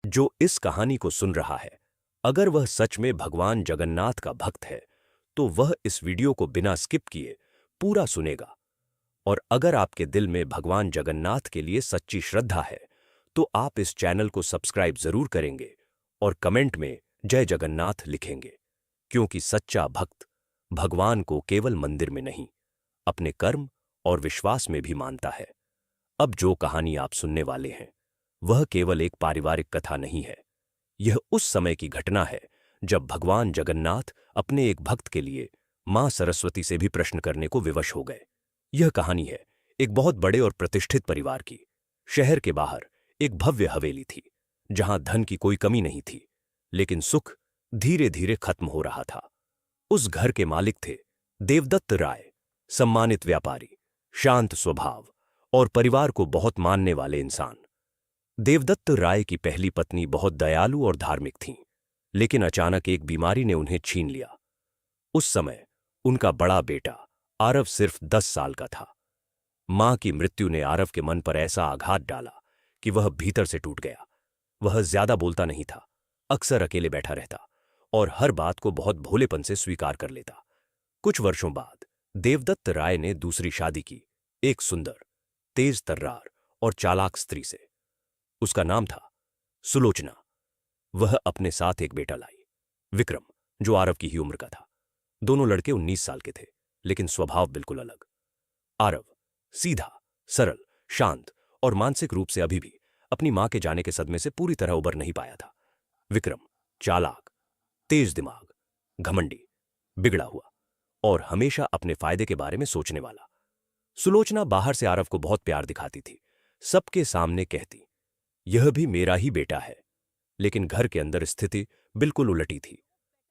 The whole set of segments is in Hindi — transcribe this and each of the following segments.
जो इस कहानी को सुन रहा है, अगर वह सच में भगवान जगन्नाथ का भक्त है, तो वह इस वीडियो को बिना स्किप किए पूरा सुनेगा। और अगर आपके दिल में भगवान जगन्नाथ के लिए सच्ची श्रद्धा है, तो आप इस चैनल को सब्सक्राइब जरूर करेंगे और कमेंट में जय जगन्नाथ लिखेंगे, क्योंकि सच्चा भक्त भगवान को केवल मंदिर में नहीं, अपने कर्म और विश्वास में भी मानता है। अब जो कहानी आप सुनने वाले हैं, वह केवल एक पारिवारिक कथा नहीं है। यह उस समय की घटना है जब भगवान जगन्नाथ अपने एक भक्त के लिए मां सरस्वती से भी प्रश्न करने को विवश हो गए। यह कहानी है एक बहुत बड़े और प्रतिष्ठित परिवार की। शहर के बाहर एक भव्य हवेली थी, जहां धन की कोई कमी नहीं थी, लेकिन सुख धीरे धीरे खत्म हो रहा था। उस घर के मालिक थे देवदत्त राय, सम्मानित व्यापारी, शांत स्वभाव और परिवार को बहुत मानने वाले इंसान। देवदत्त राय की पहली पत्नी बहुत दयालु और धार्मिक थीं, लेकिन अचानक एक बीमारी ने उन्हें छीन लिया। उस समय उनका बड़ा बेटा आरव सिर्फ 10 साल का था। मां की मृत्यु ने आरव के मन पर ऐसा आघात डाला कि वह भीतर से टूट गया। वह ज्यादा बोलता नहीं था, अक्सर अकेले बैठा रहता और हर बात को बहुत भोलेपन से स्वीकार कर लेता। कुछ वर्षों बाद देवदत्त राय ने दूसरी शादी की, एक सुंदर, तेज तर्रार और चालाक स्त्री से। उसका नाम था सुलोचना। वह अपने साथ एक बेटा लाई, विक्रम, जो आरव की ही उम्र का था। दोनों लड़के 19 साल के थे, लेकिन स्वभाव बिल्कुल अलग। आरव सीधा, सरल, शांत और मानसिक रूप से अभी भी अपनी मां के जाने के सदमे से पूरी तरह उबर नहीं पाया था। विक्रम चालाक, तेज दिमाग, घमंडी, बिगड़ा हुआ और हमेशा अपने फायदे के बारे में सोचने वाला। सुलोचना बाहर से आरव को बहुत प्यार दिखाती थी, सबके सामने कहती, यह भी मेरा ही बेटा है। लेकिन घर के अंदर स्थिति बिल्कुल उलटी थी।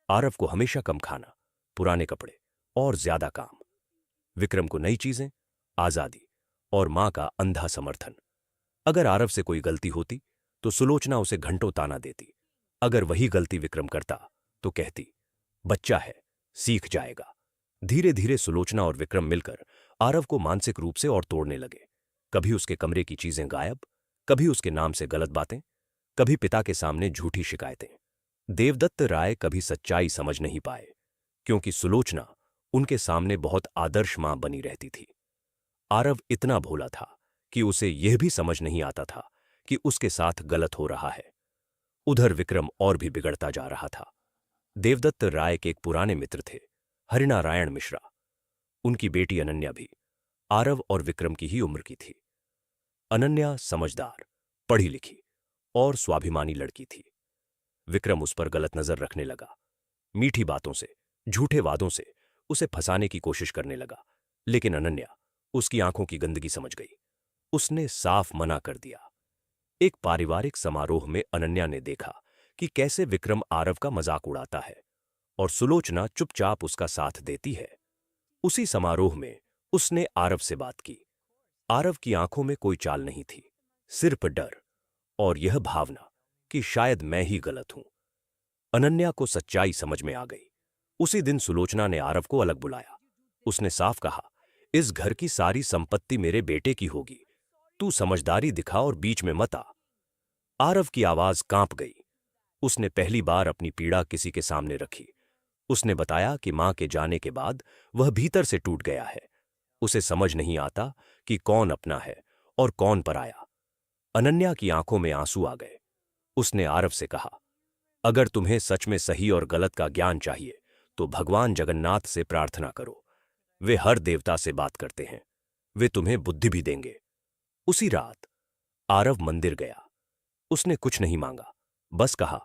आरव को हमेशा कम खाना, पुराने कपड़े और ज्यादा काम। विक्रम को नई चीजें, आजादी और मां का अंधा समर्थन। अगर आरव से कोई गलती होती तो सुलोचना उसे घंटों ताना देती। अगर वही गलती विक्रम करता तो कहती, बच्चा है, सीख जाएगा। धीरे धीरे सुलोचना और विक्रम मिलकर आरव को मानसिक रूप से और तोड़ने लगे। कभी उसके कमरे की चीजें गायब, कभी उसके नाम से गलत बातें, कभी पिता के सामने झूठी शिकायतें। देवदत्त राय कभी सच्चाई समझ नहीं पाए, क्योंकि सुलोचना उनके सामने बहुत आदर्श मां बनी रहती थी। आरव इतना भोला था कि उसे यह भी समझ नहीं आता था कि उसके साथ गलत हो रहा है। उधर विक्रम और भी बिगड़ता जा रहा था। देवदत्त राय के एक पुराने मित्र थे, हरिनारायण मिश्रा। उनकी बेटी अनन्या भी आरव और विक्रम की ही उम्र की थी। अनन्या समझदार, पढ़ी लिखी और स्वाभिमानी लड़की थी। विक्रम उस पर गलत नजर रखने लगा। मीठी बातों से, झूठे वादों से उसे फंसाने की कोशिश करने लगा, लेकिन अनन्या उसकी आंखों की गंदगी समझ गई। उसने साफ मना कर दिया। एक पारिवारिक समारोह में अनन्या ने देखा कि कैसे विक्रम आरव का मजाक उड़ाता है और सुलोचना चुपचाप उसका साथ देती है। उसी समारोह में उसने आरव से बात की। आरव की आंखों में कोई चाल नहीं थी, सिर्फ डर और यह भावना कि शायद मैं ही गलत हूं। अनन्या को सच्चाई समझ में आ गई। उसी दिन सुलोचना ने आरव को अलग बुलाया। उसने साफ कहा, इस घर की सारी संपत्ति मेरे बेटे की होगी। तू समझदारी दिखा और बीच में मत आ। आरव की आवाज कांप गई। उसने पहली बार अपनी पीड़ा किसी के सामने रखी। उसने बताया कि मां के जाने के बाद वह भीतर से टूट गया है। उसे समझ नहीं आता कि कौन अपना है और कौन पराया। अनन्या की आंखों में आंसू आ गए। उसने आरव से कहा, अगर तुम्हें सच में सही और गलत का ज्ञान चाहिए तो भगवान जगन्नाथ से प्रार्थना करो। वे हर देवता से बात करते हैं, वे तुम्हें बुद्धि भी देंगे। उसी रात आरव मंदिर गया। उसने कुछ नहीं मांगा, बस कहा,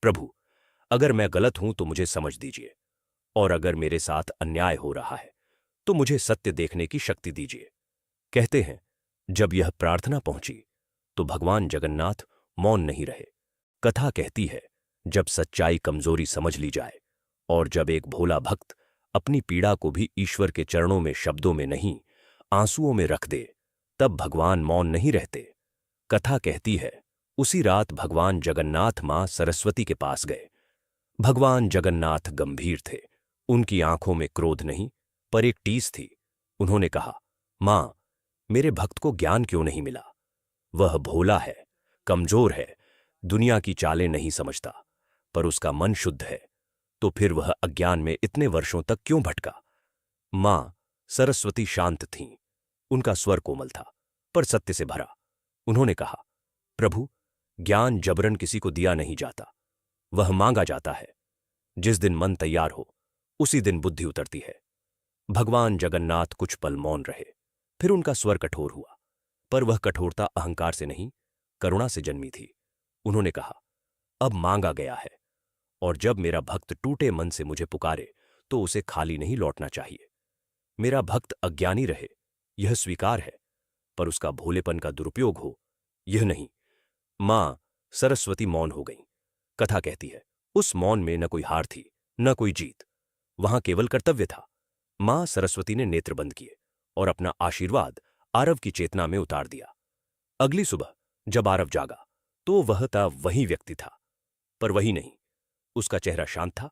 प्रभु, अगर मैं गलत हूं तो मुझे समझ दीजिए, और अगर मेरे साथ अन्याय हो रहा है तो मुझे सत्य देखने की शक्ति दीजिए। कहते हैं, जब यह प्रार्थना पहुंची तो भगवान जगन्नाथ मौन नहीं रहे। कथा कहती है, जब सच्चाई कमजोरी समझ ली जाए और जब एक भोला भक्त अपनी पीड़ा को भी ईश्वर के चरणों में शब्दों में नहीं, आंसुओं में रख दे, तब भगवान मौन नहीं रहते। कथा कहती है, उसी रात भगवान जगन्नाथ मां सरस्वती के पास गए। भगवान जगन्नाथ गंभीर थे। उनकी आंखों में क्रोध नहीं, पर एक टीस थी। उन्होंने कहा, मां, मेरे भक्त को ज्ञान क्यों नहीं मिला? वह भोला है, कमजोर है, दुनिया की चालें नहीं समझता, पर उसका मन शुद्ध है, तो फिर वह अज्ञान में इतने वर्षों तक क्यों भटका? मां सरस्वती शांत थीं। उनका स्वर कोमल था, पर सत्य से भरा। उन्होंने कहा, प्रभु, ज्ञान जबरन किसी को दिया नहीं जाता, वह मांगा जाता है। जिस दिन मन तैयार हो, उसी दिन बुद्धि उतरती है। भगवान जगन्नाथ कुछ पल मौन रहे, फिर उनका स्वर कठोर हुआ, पर वह कठोरता अहंकार से नहीं, करुणा से जन्मी थी। उन्होंने कहा, अब मांगा गया है, और जब मेरा भक्त टूटे मन से मुझे पुकारे तो उसे खाली नहीं लौटना चाहिए। मेरा भक्त अज्ञानी रहे, यह स्वीकार है, पर उसका भोलेपन का दुरुपयोग हो, यह नहीं। मां सरस्वती मौन हो गईं। कथा कहती है, उस मौन में न कोई हार थी, न कोई जीत, वहां केवल कर्तव्य था। मां सरस्वती ने नेत्र बंद किए और अपना आशीर्वाद आरव की चेतना में उतार दिया। अगली सुबह जब आरव जागा तो वह था वही व्यक्ति था, पर वही नहीं। उसका चेहरा शांत था,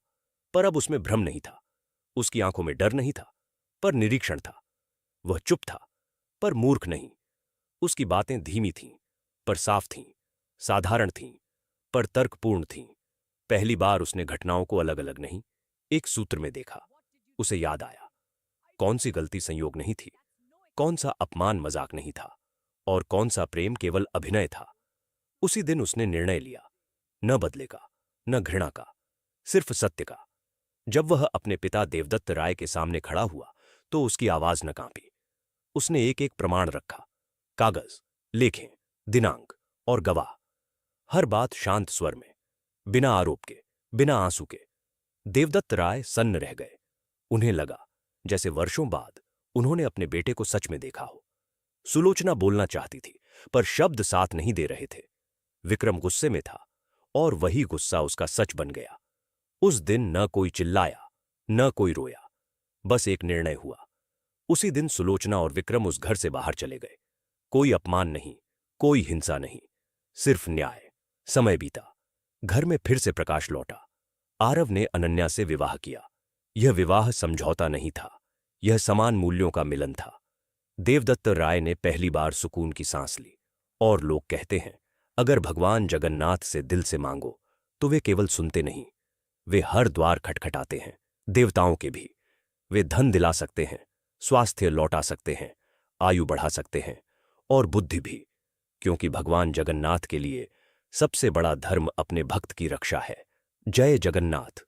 पर अब उसमें भ्रम नहीं था। उसकी आंखों में डर नहीं था, पर निरीक्षण था। वह चुप था, पर मूर्ख नहीं। उसकी बातें धीमी थीं, पर साफ थीं, साधारण थीं, पर तर्कपूर्ण थीं। पहली बार उसने घटनाओं को अलग अलग नहीं, एक सूत्र में देखा। उसे याद आया, कौन सी गलती संयोग नहीं थी, कौन सा अपमान मजाक नहीं था, और कौन सा प्रेम केवल अभिनय था। उसी दिन उसने निर्णय लिया, न बदले का, न घृणा का, सिर्फ सत्य का। जब वह अपने पिता देवदत्त राय के सामने खड़ा हुआ तो उसकी आवाज न कांपी। उसने एक एक प्रमाण रखा, कागज, लेखें, दिनांक और गवाह। हर बात शांत स्वर में, बिना आरोप के, बिना आंसू के। देवदत्त राय सन्न रह गए। उन्हें लगा जैसे वर्षों बाद उन्होंने अपने बेटे को सच में देखा हो। सुलोचना बोलना चाहती थी, पर शब्द साथ नहीं दे रहे थे। विक्रम गुस्से में था, और वही गुस्सा उसका सच बन गया। उस दिन न कोई चिल्लाया, न कोई रोया, बस एक निर्णय हुआ। उसी दिन सुलोचना और विक्रम उस घर से बाहर चले गए। कोई अपमान नहीं, कोई हिंसा नहीं, सिर्फ न्याय। समय बीता, घर में फिर से प्रकाश लौटा। आरव ने अनन्या से विवाह किया। यह विवाह समझौता नहीं था, यह समान मूल्यों का मिलन था। देवदत्त राय ने पहली बार सुकून की सांस ली। और लोग कहते हैं, अगर भगवान जगन्नाथ से दिल से मांगो तो वे केवल सुनते नहीं, वे हर द्वार खटखटाते हैं, देवताओं के भी। वे धन दिला सकते हैं, स्वास्थ्य लौटा सकते हैं, आयु बढ़ा सकते हैं, और बुद्धि भी, क्योंकि भगवान जगन्नाथ के लिए सबसे बड़ा धर्म अपने भक्त की रक्षा है। जय जगन्नाथ।